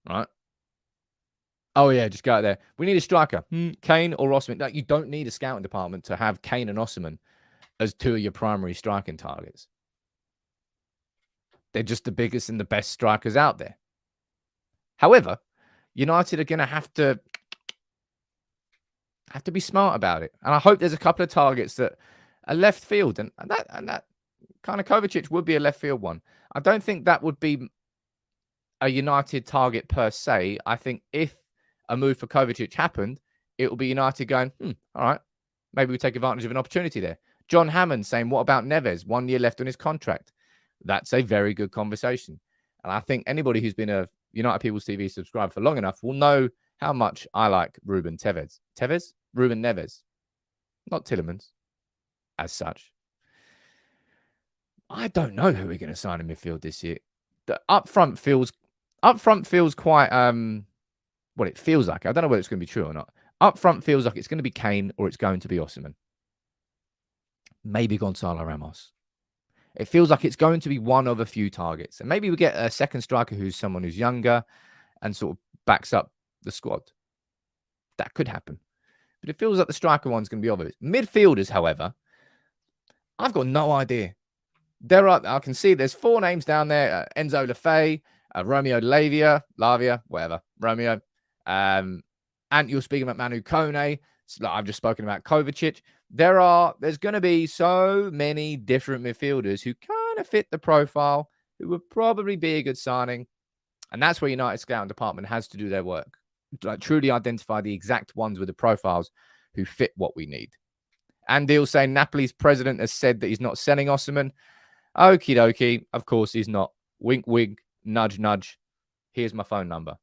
Right? Oh, yeah, just go out there. We need a striker. Kane or Osimhen. No, you don't need a scouting department to have Kane and Osimhen as two of your primary striking targets. They're just the biggest and the best strikers out there. However, United are going to have to be smart about it. And I hope there's a couple of targets that are left field. And that kind of Kovacic would be a left field one. I don't think that would be a United target per se. I think if a move for Kovacic happened, it will be United going, all right, maybe we take advantage of an opportunity there. John Hammond saying, what about Neves? 1 year left on his contract. That's a very good conversation. And I think anybody who's been a United People's TV subscriber for long enough will know how much I like Ruben Neves. Ruben Neves. Not Tillemans, as such. I don't know who we're going to sign in midfield this year. The up front feels quite what it feels like. I don't know whether it's going to be true or not. Up front feels like it's going to be Kane or it's going to be Osimhen. Maybe Gonzalo Ramos. It feels like it's going to be one of a few targets. And maybe we get a second striker who's someone who's younger and sort of backs up the squad. That could happen. But it feels like the striker one's going to be obvious. Midfielders, however, I've got no idea. I can see there's 4 names down there. Enzo Lefebvre, Romeo Lavia, whatever. Romeo. And you're speaking about Manu Kone. I've just spoken about Kovacic. There's going to be so many different midfielders who kind of fit the profile, who would probably be a good signing. And that's where United scouting department has to do their work. Like, truly identify the exact ones with the profiles who fit what we need. And Deal saying Napoli's president has said that he's not selling Osimhen. Okie dokie. Of course he's not. Wink, wink, nudge, nudge. Here's my phone number.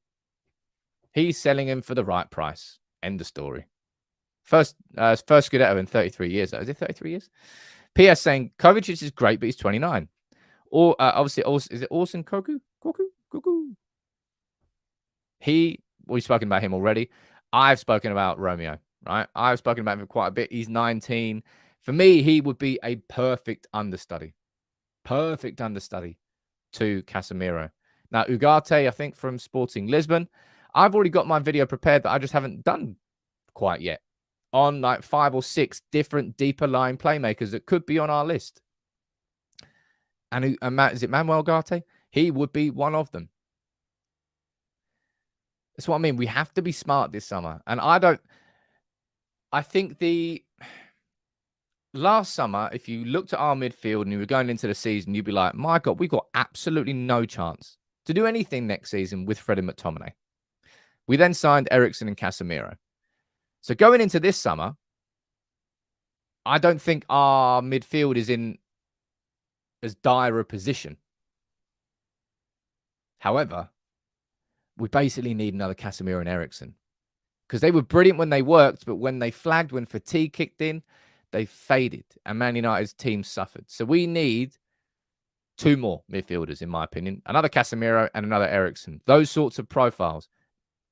He's selling him for the right price. End of story. First Scudetto in 33 years. Is it 33 years? PS saying Kovacic is great, but he's 29. Or obviously, is it Orson Koku? We've spoken about him already. I've spoken about Romeo, right? I've spoken about him quite a bit. He's 19. For me, he would be a perfect understudy. Perfect understudy to Casemiro. Now, Ugarte, I think from Sporting Lisbon. I've already got my video prepared that I just haven't done quite yet on like 5 or 6 different deeper line playmakers that could be on our list. And is it Manuel Ugarte? He would be one of them. That's what I mean. We have to be smart this summer. And I think the last summer, if you looked at our midfield and you were going into the season, you'd be like, my God, we've got absolutely no chance to do anything next season with Fred and McTominay. We then signed Eriksen and Casemiro. So going into this summer, I don't think our midfield is in as dire a position. However, we basically need another Casemiro and Eriksen because they were brilliant when they worked, but when they flagged, when fatigue kicked in, they faded and Man United's team suffered. So we need 2 more midfielders, in my opinion, another Casemiro and another Eriksen. Those sorts of profiles.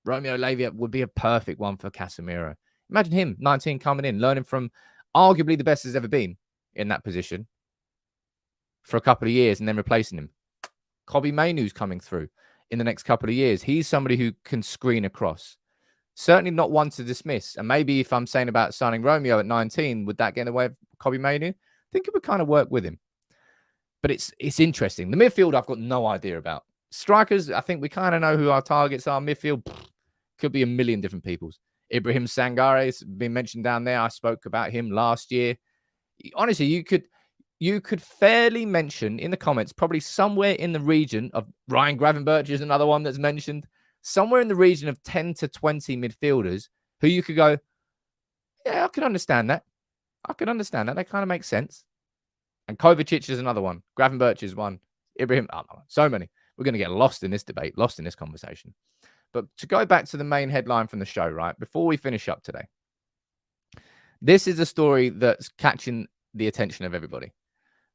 Romeo Lavia would be a perfect one for Casemiro. Imagine him, 19, coming in, learning from arguably the best there's ever been in that position for a couple of years and then replacing him. Kobbie Mainoo's coming through in the next couple of years. He's somebody who can screen across. Certainly not one to dismiss. And maybe if I'm saying about signing Romeo at 19, would that get in the way of Kobbie Mainoo? I think it would kind of work with him. But it's interesting. The midfield, I've got no idea about. Strikers, I think we kind of know who our targets are. Midfield, could be a million different peoples. Ibrahim Sangare has been mentioned down there. I spoke about him last year. Honestly, you could fairly mention in the comments, probably somewhere in the region of Ryan Gravenberch is another one that's mentioned, somewhere in the region of 10 to 20 midfielders who you could go, yeah, I can understand that. That kind of makes sense. And Kovacic is another one. Gravenberch is one. Ibrahim, so many. We're going to get lost in this debate, lost in this conversation. But to go back to the main headline from the show, right, before we finish up today, this is a story that's catching the attention of everybody.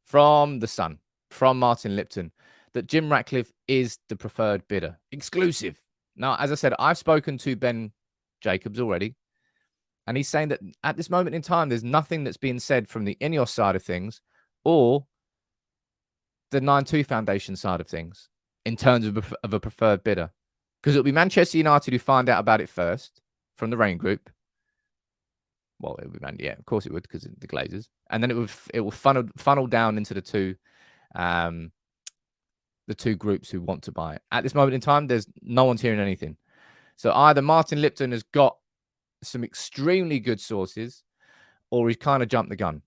From The Sun, from Martin Lipton, that Jim Ratcliffe is the preferred bidder. Exclusive. Now, as I said, I've spoken to Ben Jacobs already, and he's saying that at this moment in time, there's nothing that's being said from the Ineos side of things or the 9-2 Foundation side of things in terms of a preferred bidder. Because it'll be Manchester United who find out about it first from the Rain Group. Well, it would be, yeah, of course it would, because of the Glazers. And then it will funnel down into the 2 the two groups who want to buy it. At this moment in time, there's no one's hearing anything. So either Martin Lipton has got some extremely good sources, or he's kind of jumped the gun.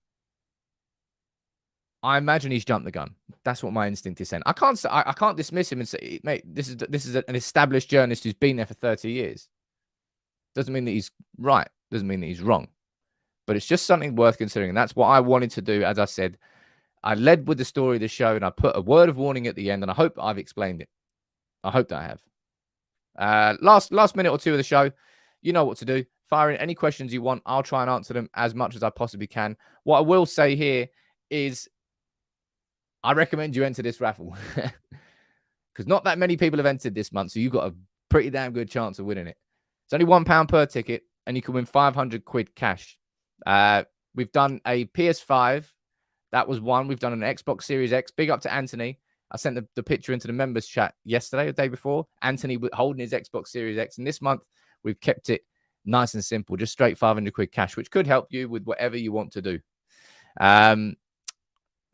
I imagine he's jumped the gun. That's what my instinct is saying. I can't dismiss him and say, mate, this is an established journalist who's been there for 30 years. Doesn't mean that he's right. Doesn't mean that he's wrong. But it's just something worth considering. And that's what I wanted to do. As I said, I led with the story of the show and I put a word of warning at the end. And I hope I've explained it. I hope that I have. Last minute or two of the show, you know what to do. Fire in any questions you want. I'll try and answer them as much as I possibly can. What I will say here is I recommend you enter this raffle because not that many people have entered this month. So you've got a pretty damn good chance of winning it. It's only £1 per ticket and you can win 500 quid cash. We've done a PS5. That was one. We've done an Xbox Series X. Big up to Anthony. I sent the picture into the members chat yesterday or the day before. Anthony holding his Xbox Series X. And this month, we've kept it nice and simple. Just straight 500 quid cash, which could help you with whatever you want to do.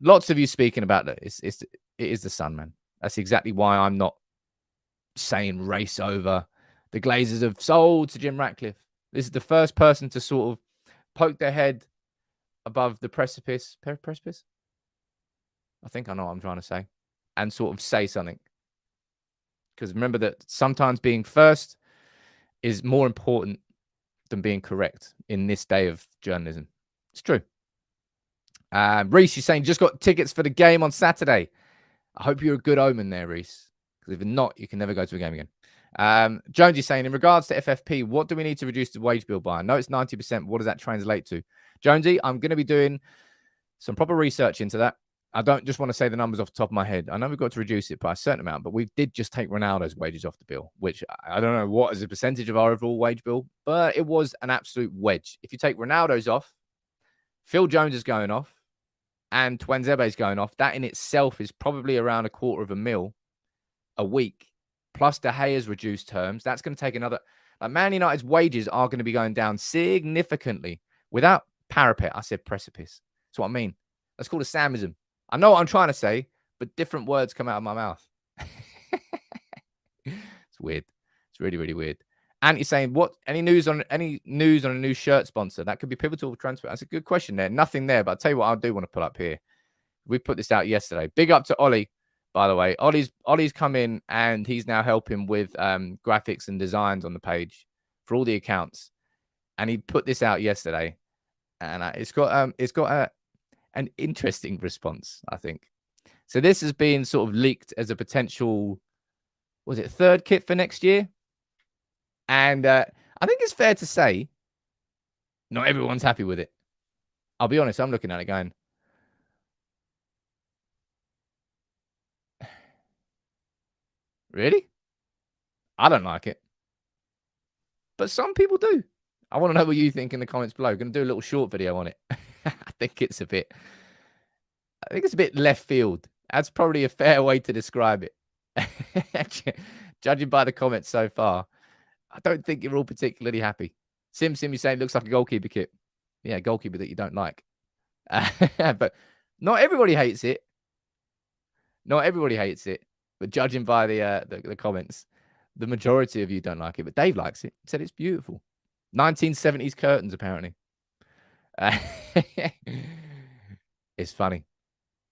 Lots of you speaking about that. It is the sun, man. That's exactly why I'm not saying race over. The Glazers have sold to Jim Ratcliffe. This is the first person to sort of poke their head above the precipice. Precipice? I think I know what I'm trying to say. And sort of say something. Because remember that sometimes being first is more important than being correct in this day of journalism. It's true. Reese, you're saying just got tickets for the game on Saturday. I hope you're a good omen there, Reese. Because if you're not, you can never go to a game again. Jonesy's saying, in regards to FFP, what do we need to reduce the wage bill by? I know it's 90%. What does that translate to? Jonesy, I'm going to be doing some proper research into that. I don't just want to say the numbers off the top of my head. I know we've got to reduce it by a certain amount, but we did just take Ronaldo's wages off the bill, which I don't know what is a percentage of our overall wage bill, but it was an absolute wedge. If you take Ronaldo's off, Phil Jones is going off, and Twanzebe's going off. That in itself is probably around $250,000 a week. Plus De Gea's reduced terms. That's going to take another. Like Man United's wages are going to be going down significantly. Without parapet, I said precipice. That's what I mean. That's called a Samism. I know what I'm trying to say, but different words come out of my mouth. It's weird. It's really, really weird. And you're saying, what? Any news on a new shirt sponsor? That could be pivotal for transfer. That's a good question there. Nothing there, but I'll tell you what I do want to put up here. We put this out yesterday. Big up to Ollie, by the way. Ollie's come in and he's now helping with graphics and designs on the page for all the accounts. And he put this out yesterday, and it's got an interesting response, I think. So this has been sort of leaked as a potential, was it third kit for next year? And I think it's fair to say not everyone's happy with it. I'll be honest, I'm looking at it going, really? I don't like it. But some people do. I want to know what you think in the comments below. I'm going to do a little short video on it. I think it's a bit left field. That's probably a fair way to describe it. Judging by the comments so far, I don't think you're all particularly happy. Sim, you're saying it looks like a goalkeeper kit. Yeah, goalkeeper that you don't like. But not everybody hates it. Not everybody hates it. But judging by the comments, the majority of you don't like it. But Dave likes it. He said it's beautiful. 1970s curtains, apparently. It's funny.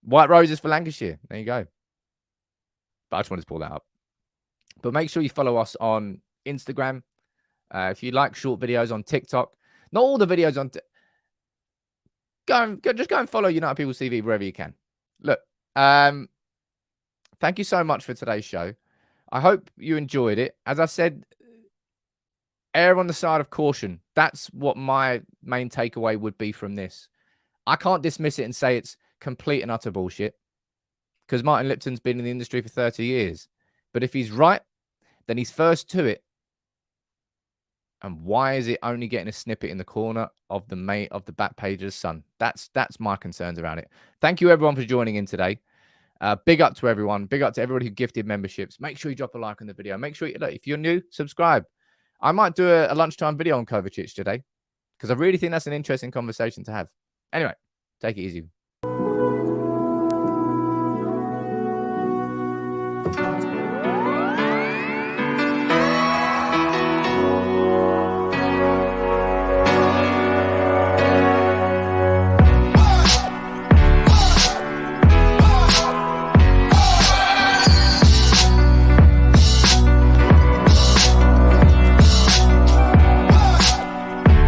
White roses for Lancashire. There you go. But I just wanted to pull that up. But make sure you follow us on Instagram. If you like short videos on TikTok, not all the videos on just go and follow United People TV wherever you can. Look, thank you so much for today's show. I hope you enjoyed it. As I said, err on the side of caution. That's what my main takeaway would be from this. I can't dismiss it and say it's complete and utter bullshit because Martin Lipton's been in the industry for 30 years. But if he's right, then he's first to it. And why is it only getting a snippet in the corner of the back page of the Sun? That's my concerns around it. Thank you everyone for joining in today. Big up to everyone. Big up to everybody who gifted memberships. Make sure you drop a like on the video. Make sure look, if you're new, subscribe. I might do a lunchtime video on Kovacic today because I really think that's an interesting conversation to have. Anyway, take it easy. Bye.